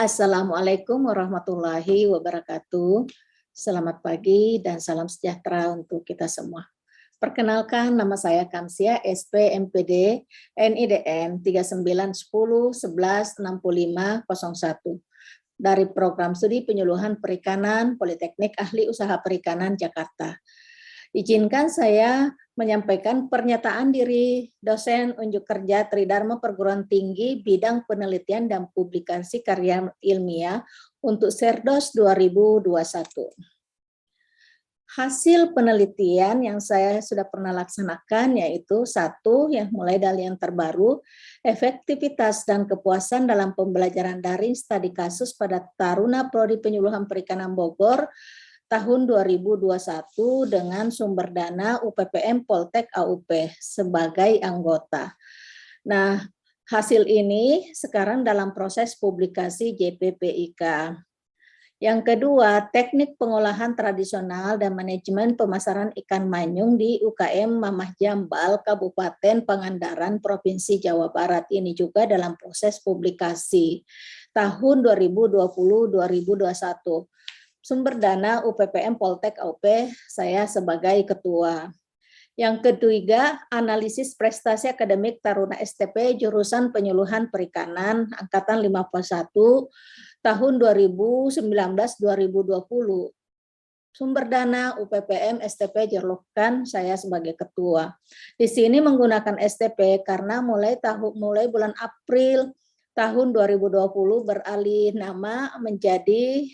Assalamualaikum warahmatullahi wabarakatuh. Selamat pagi dan salam sejahtera untuk kita semua. Perkenalkan, nama saya Kamsia, SP MPD NIDN 3910116501 dari Program Studi Penyuluhan Perikanan Politeknik Ahli Usaha Perikanan Jakarta. Izinkan saya menyampaikan pernyataan diri dosen unjuk kerja Tridharma Perguruan Tinggi bidang penelitian dan publikasi karya ilmiah untuk Serdos 2021. Hasil penelitian yang saya sudah pernah laksanakan yaitu satu, yang mulai dari yang terbaru, efektivitas dan kepuasan dalam pembelajaran daring studi kasus pada Taruna Prodi Penyuluhan Perikanan Bogor tahun 2021 dengan sumber dana UPPM Poltek AUP sebagai anggota. Nah, hasil ini sekarang dalam proses publikasi JPPIK. Yang kedua, teknik pengolahan tradisional dan manajemen pemasaran ikan manyung di UKM Mamah Jambal, Kabupaten Pangandaran, Provinsi Jawa Barat. Ini juga dalam proses publikasi tahun 2020-2021. Sumber dana UPPM Poltek AUP, saya sebagai ketua. Yang ketiga, analisis prestasi akademik Taruna STP jurusan penyuluhan perikanan angkatan 51 tahun 2019-2020. Sumber dana UPPM STP Jerlokan, saya sebagai ketua. Di sini menggunakan STP karena mulai bulan April tahun 2020 beralih nama menjadi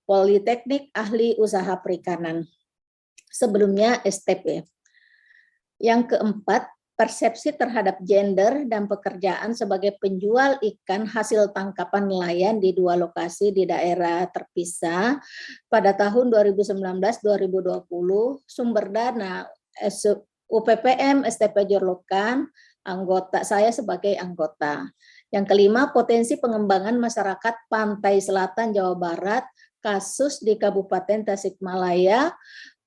Politeknik Ahli Usaha Perikanan. Sebelumnya STP. Yang keempat, persepsi terhadap gender dan pekerjaan sebagai penjual ikan hasil tangkapan nelayan di dua lokasi di daerah terpisah pada tahun 2019-2020, sumber dana UPPM STP Jorlokan, anggota saya sebagai anggota. Yang kelima, potensi pengembangan masyarakat Pantai Selatan Jawa Barat, kasus di Kabupaten Tasikmalaya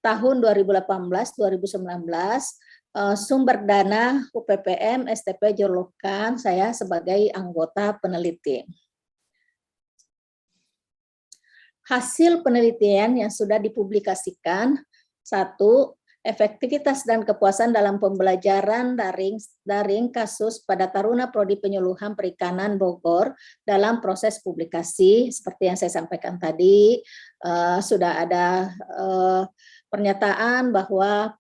tahun 2018-2019, sumber dana UPPM STP Jorlokan, saya sebagai anggota peneliti. Hasil penelitian yang sudah dipublikasikan, satu, efektivitas dan kepuasan dalam pembelajaran daring kasus pada Taruna Prodi Penyuluhan Perikanan Bogor dalam proses publikasi. Seperti yang saya sampaikan tadi, sudah ada pernyataan bahwa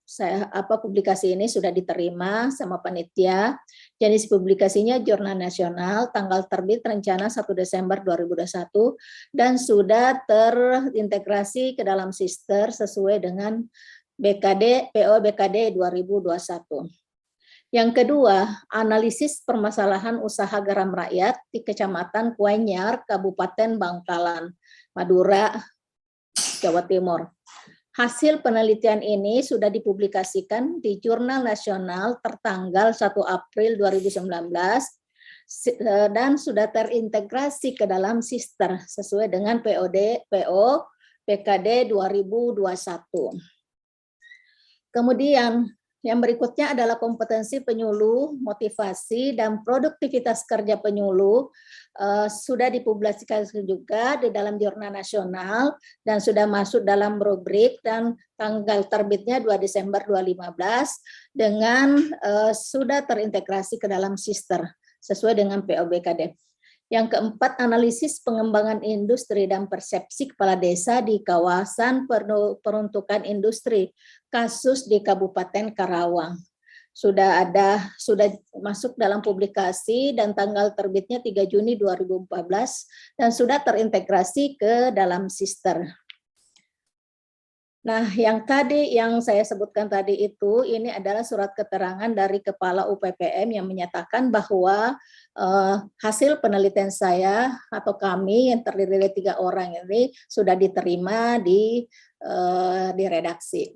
publikasi ini sudah diterima sama panitia. Jenis publikasinya jurnal nasional, tanggal terbit rencana 1 Desember 2021 dan sudah terintegrasi ke dalam sister sesuai dengan BKD PO BKD 2021. Yang kedua, analisis permasalahan usaha garam rakyat di Kecamatan Kuanyar, Kabupaten Bangkalan, Madura, Jawa Timur. Hasil penelitian ini sudah dipublikasikan di Jurnal Nasional tertanggal 1 April 2019 dan sudah terintegrasi ke dalam sister sesuai dengan PO PKD 2021. Kemudian yang berikutnya adalah kompetensi penyuluh, motivasi, dan produktivitas kerja penyuluh. Sudah dipublikasikan juga di dalam jurnal nasional dan sudah masuk dalam rubrik dan tanggal terbitnya 2 Desember 2015 dengan sudah terintegrasi ke dalam sister sesuai dengan POBKD. Yang keempat, analisis pengembangan industri dan persepsi kepala desa di kawasan peruntukan industri, kasus di Kabupaten Karawang. Sudah masuk dalam publikasi dan tanggal terbitnya 3 Juni 2014 dan sudah terintegrasi ke dalam sister. Nah, yang saya sebutkan tadi itu, ini adalah surat keterangan dari Kepala UPPM yang menyatakan bahwa hasil penelitian saya atau kami yang terdiri dari 3 orang ini sudah diterima di redaksi.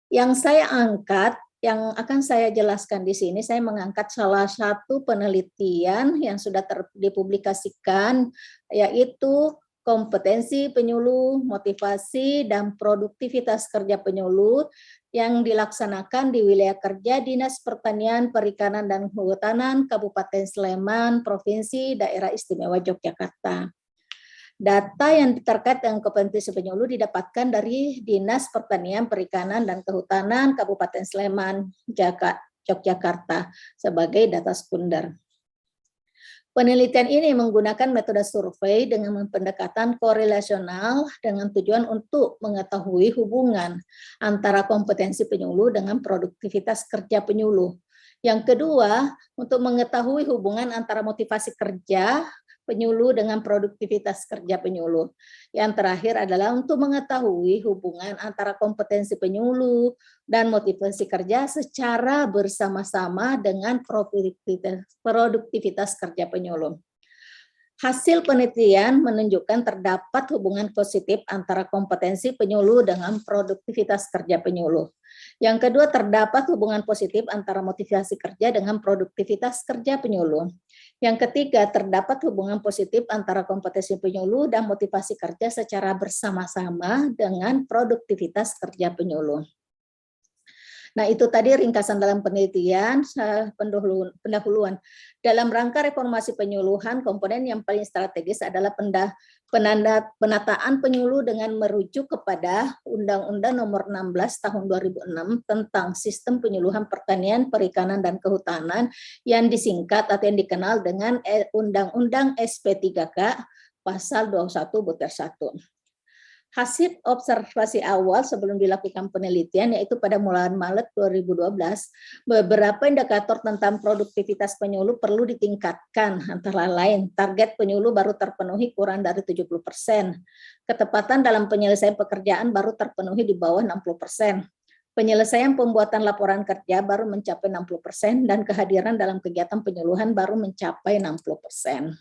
Yang saya angkat, yang akan saya jelaskan di sini, saya mengangkat salah satu penelitian yang sudah dipublikasikan, yaitu kompetensi penyuluh, motivasi, dan produktivitas kerja penyuluh yang dilaksanakan di wilayah kerja Dinas Pertanian, Perikanan, dan Kehutanan Kabupaten Sleman, Provinsi Daerah Istimewa Yogyakarta. Data yang terkait dengan kompetensi penyuluh didapatkan dari Dinas Pertanian, Perikanan, dan Kehutanan Kabupaten Sleman, Yogyakarta sebagai data sekunder. Penelitian ini menggunakan metode survei dengan pendekatan korelasional dengan tujuan untuk mengetahui hubungan antara kompetensi penyuluh dengan produktivitas kerja penyuluh. Yang kedua, untuk mengetahui hubungan antara motivasi kerja penyuluh dengan produktivitas kerja penyuluh. Yang terakhir adalah untuk mengetahui hubungan antara kompetensi penyuluh dan motivasi kerja secara bersama-sama dengan produktivitas kerja penyuluh. Hasil penelitian menunjukkan terdapat hubungan positif antara kompetensi penyuluh dengan produktivitas kerja penyuluh. Yang kedua, terdapat hubungan positif antara motivasi kerja dengan produktivitas kerja penyuluh. Yang ketiga, terdapat hubungan positif antara kompetensi penyuluh dan motivasi kerja secara bersama-sama dengan produktivitas kerja penyuluh. Nah, itu tadi ringkasan dalam penelitian, pendahuluan. Dalam rangka reformasi penyuluhan, komponen yang paling strategis adalah penataan penyuluh dengan merujuk kepada Undang-Undang Nomor 16 Tahun 2006 tentang Sistem Penyuluhan Pertanian, Perikanan, dan Kehutanan yang disingkat atau yang dikenal dengan Undang-Undang SP3K Pasal 21/1. Hasil observasi awal sebelum dilakukan penelitian, yaitu pada bulan Maret 2012, beberapa indikator tentang produktivitas penyuluh perlu ditingkatkan, antara lain target penyuluh baru terpenuhi kurang dari 70%, ketepatan dalam penyelesaian pekerjaan baru terpenuhi di bawah 60%, penyelesaian pembuatan laporan kerja baru mencapai 60%, dan kehadiran dalam kegiatan penyuluhan baru mencapai 60%.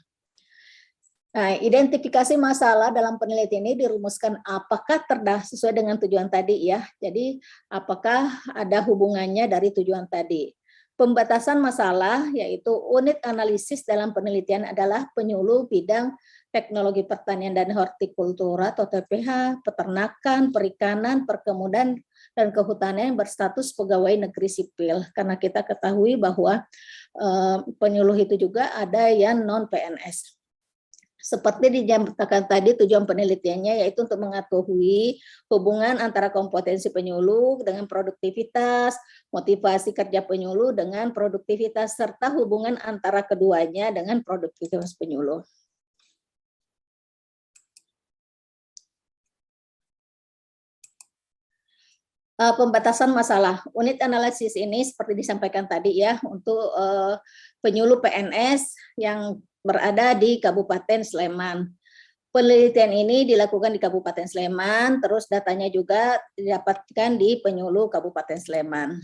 Nah, identifikasi masalah dalam penelitian ini dirumuskan apakah sesuai dengan tujuan tadi ya. Jadi, apakah ada hubungannya dari tujuan tadi. Pembatasan masalah yaitu unit analisis dalam penelitian adalah penyuluh bidang teknologi pertanian dan hortikultura atau TPH, peternakan, perikanan, perkebunan, dan kehutanan yang berstatus pegawai negeri sipil. Karena kita ketahui bahwa penyuluh itu juga ada yang non-PNS. Seperti dinyatakan tadi, tujuan penelitiannya yaitu untuk mengetahui hubungan antara kompetensi penyuluh dengan produktivitas, motivasi kerja penyuluh dengan produktivitas, serta hubungan antara keduanya dengan produktivitas penyuluh. Pembatasan masalah. Unit analisis ini seperti disampaikan tadi ya, untuk penyuluh PNS yang berada di Kabupaten Sleman. Penelitian ini dilakukan di Kabupaten Sleman, terus datanya juga didapatkan di penyuluh Kabupaten Sleman.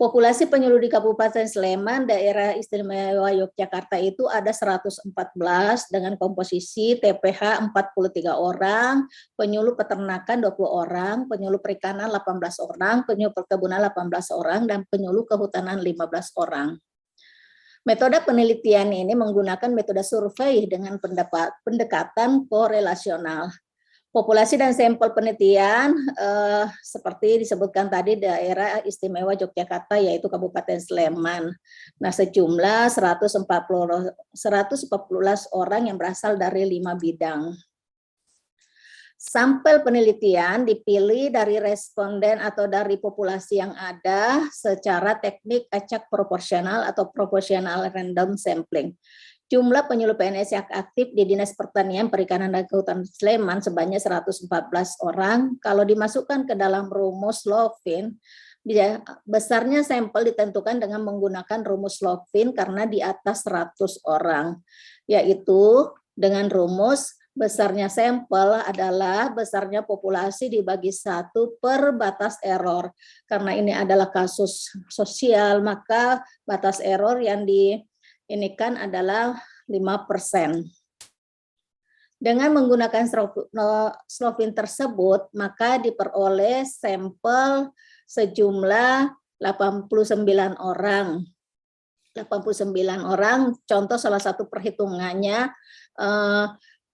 Populasi penyuluh di Kabupaten Sleman, Daerah Istimewa Yogyakarta itu ada 114 dengan komposisi TPH 43 orang, penyuluh peternakan 20 orang, penyuluh perikanan 18 orang, penyuluh perkebunan 18 orang, dan penyuluh kehutanan 15 orang. Metode penelitian ini menggunakan metode survei dengan pendekatan korelasional. Populasi dan sampel penelitian seperti disebutkan tadi Daerah Istimewa Yogyakarta yaitu Kabupaten Sleman. Nah, sejumlah 114 orang yang berasal dari 5 bidang. Sampel penelitian dipilih dari responden atau dari populasi yang ada secara teknik acak proporsional atau proporsional random sampling. Jumlah penyuluh PNS yang aktif di Dinas Pertanian, Perikanan, dan Kehutanan Sleman sebanyak 114 orang. Kalau dimasukkan ke dalam rumus Lovin, besarnya sampel ditentukan dengan menggunakan rumus Lovin karena di atas 100 orang, yaitu dengan rumus besarnya sampel adalah besarnya populasi dibagi 1 per batas error. Karena ini adalah kasus sosial, maka batas error yang diinikan adalah 5%. Dengan menggunakan Slovin tersebut, maka diperoleh sampel sejumlah 89 orang. 89 orang, contoh salah satu perhitungannya,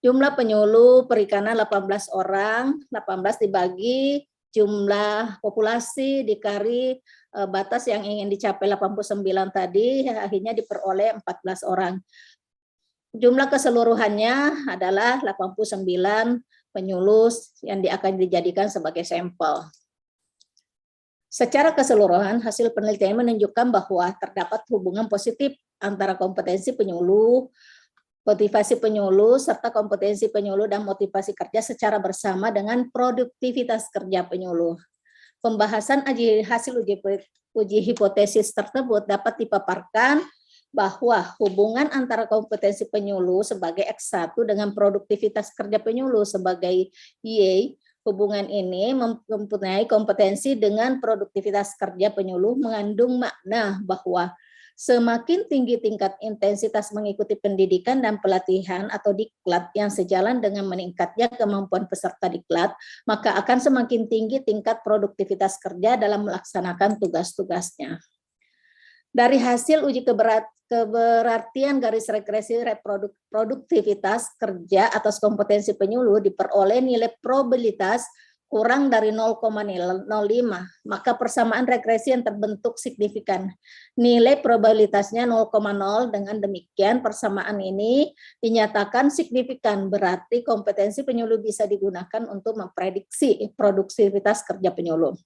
Jumlah penyuluh perikanan 18 orang, 18 dibagi jumlah populasi dikali batas yang ingin dicapai 89 tadi, akhirnya diperoleh 14 orang. Jumlah keseluruhannya adalah 89 penyuluh yang akan dijadikan sebagai sampel. Secara keseluruhan, hasil penelitian menunjukkan bahwa terdapat hubungan positif antara kompetensi penyuluh, motivasi penyuluh, serta kompetensi penyuluh dan motivasi kerja secara bersama dengan produktivitas kerja penyuluh. Pembahasan hasil uji hipotesis tersebut dapat dipaparkan bahwa hubungan antara kompetensi penyuluh sebagai X1 dengan produktivitas kerja penyuluh sebagai Y, hubungan ini mempunyai kompetensi dengan produktivitas kerja penyuluh mengandung makna bahwa semakin tinggi tingkat intensitas mengikuti pendidikan dan pelatihan atau diklat yang sejalan dengan meningkatnya kemampuan peserta diklat, maka akan semakin tinggi tingkat produktivitas kerja dalam melaksanakan tugas-tugasnya. Dari hasil uji keberartian garis regresi produktivitas kerja atas kompetensi penyuluh diperoleh nilai probabilitas kurang dari 0,05, maka persamaan regresi yang terbentuk signifikan. Nilai probabilitasnya 0,0, dengan demikian persamaan ini dinyatakan signifikan, berarti kompetensi penyuluh bisa digunakan untuk memprediksi produktivitas kerja penyuluh.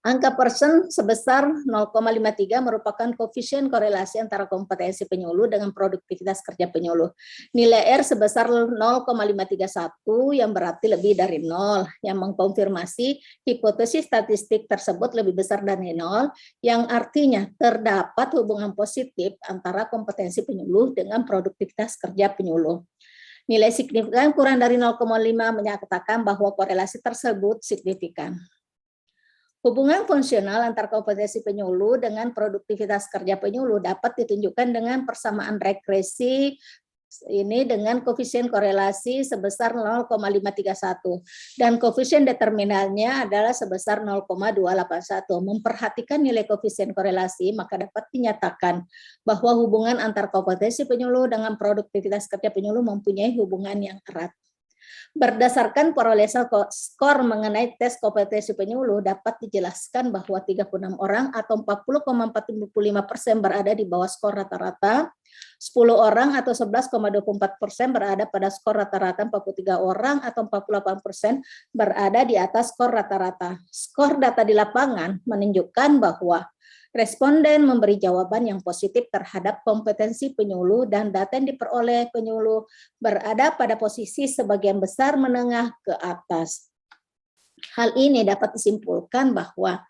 Angka persen sebesar 0,53 merupakan koefisien korelasi antara kompetensi penyuluh dengan produktivitas kerja penyuluh. Nilai R sebesar 0,531 yang berarti lebih dari 0, yang mengkonfirmasi hipotesis statistik tersebut lebih besar dari 0, yang artinya terdapat hubungan positif antara kompetensi penyuluh dengan produktivitas kerja penyuluh. Nilai signifikan kurang dari 0,5 menyatakan bahwa korelasi tersebut signifikan. Hubungan fungsional antar kompetensi penyuluh dengan produktivitas kerja penyuluh dapat ditunjukkan dengan persamaan regresi ini dengan koefisien korelasi sebesar 0,531 dan koefisien determinannya adalah sebesar 0,281. Memperhatikan nilai koefisien korelasi, maka dapat dinyatakan bahwa hubungan antar kompetensi penyuluh dengan produktivitas kerja penyuluh mempunyai hubungan yang erat. Berdasarkan perolehan skor mengenai tes kompetensi penyuluh, dapat dijelaskan bahwa 36 orang atau 40,45% berada di bawah skor rata-rata, 10 orang atau 11,24% berada pada skor rata-rata, 43 orang atau 48% berada di atas skor rata-rata. Skor data di lapangan menunjukkan bahwa responden memberi jawaban yang positif terhadap kompetensi penyuluh dan data yang diperoleh penyuluh berada pada posisi sebagian besar menengah ke atas. Hal ini dapat disimpulkan bahwa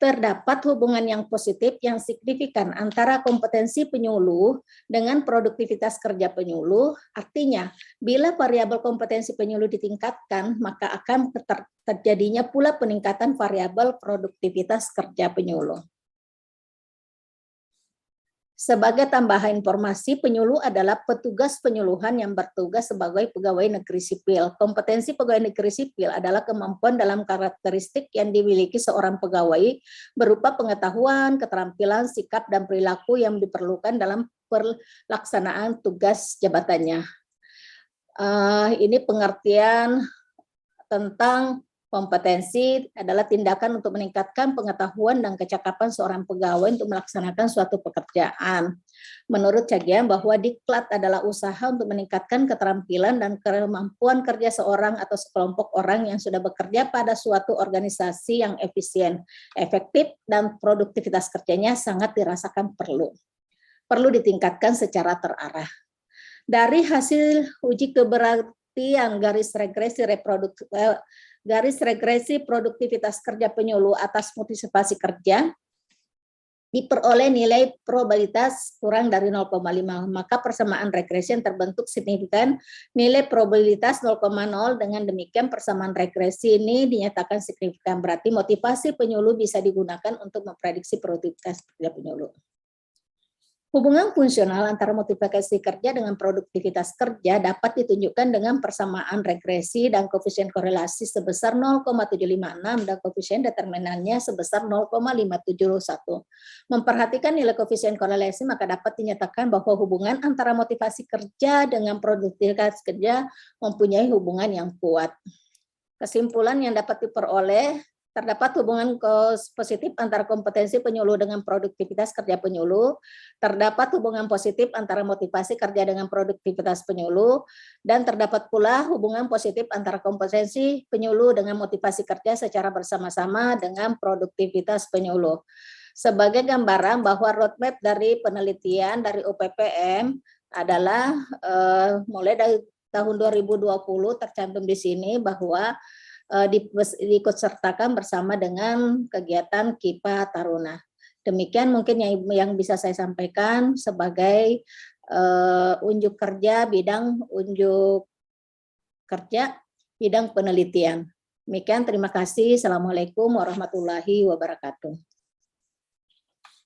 terdapat hubungan yang positif yang signifikan antara kompetensi penyuluh dengan produktivitas kerja penyuluh. Artinya, bila variabel kompetensi penyuluh ditingkatkan, maka akan terjadinya pula peningkatan variabel produktivitas kerja penyuluh. Sebagai tambahan informasi, penyuluh adalah petugas penyuluhan yang bertugas sebagai pegawai negeri sipil. Kompetensi pegawai negeri sipil adalah kemampuan dalam karakteristik yang dimiliki seorang pegawai berupa pengetahuan, keterampilan, sikap, dan perilaku yang diperlukan dalam pelaksanaan tugas jabatannya. Ini pengertian tentang kompetensi adalah tindakan untuk meningkatkan pengetahuan dan kecakapan seorang pegawai untuk melaksanakan suatu pekerjaan. Menurut Cagian bahwa diklat adalah usaha untuk meningkatkan keterampilan dan kemampuan kerja seorang atau sekelompok orang yang sudah bekerja pada suatu organisasi yang efisien, efektif, dan produktivitas kerjanya sangat dirasakan perlu ditingkatkan secara terarah. Dari hasil uji keberartian garis regresi produktivitas kerja penyuluh atas motivasi kerja, diperoleh nilai probabilitas kurang dari 0,5, maka persamaan regresi yang terbentuk signifikan nilai probabilitas 0,0, dengan demikian persamaan regresi ini dinyatakan signifikan, berarti motivasi penyuluh bisa digunakan untuk memprediksi produktivitas kerja penyuluh. Hubungan fungsional antara motivasi kerja dengan produktivitas kerja dapat ditunjukkan dengan persamaan regresi dan koefisien korelasi sebesar 0,756 dan koefisien determinannya sebesar 0,571. Memperhatikan nilai koefisien korelasi, maka dapat dinyatakan bahwa hubungan antara motivasi kerja dengan produktivitas kerja mempunyai hubungan yang kuat. Kesimpulan yang dapat diperoleh, terdapat hubungan positif antara kompetensi penyuluh dengan produktivitas kerja penyuluh, terdapat hubungan positif antara motivasi kerja dengan produktivitas penyuluh, dan terdapat pula hubungan positif antara kompetensi penyuluh dengan motivasi kerja secara bersama-sama dengan produktivitas penyuluh. Sebagai gambaran bahwa roadmap dari penelitian dari UPPM adalah mulai dari tahun 2020 tercantum di sini bahwa diikutsertakan bersama dengan kegiatan KIPA Taruna. Demikian mungkin yang bisa saya sampaikan sebagai unjuk kerja bidang penelitian. Demikian, terima kasih. Assalamualaikum warahmatullahi wabarakatuh.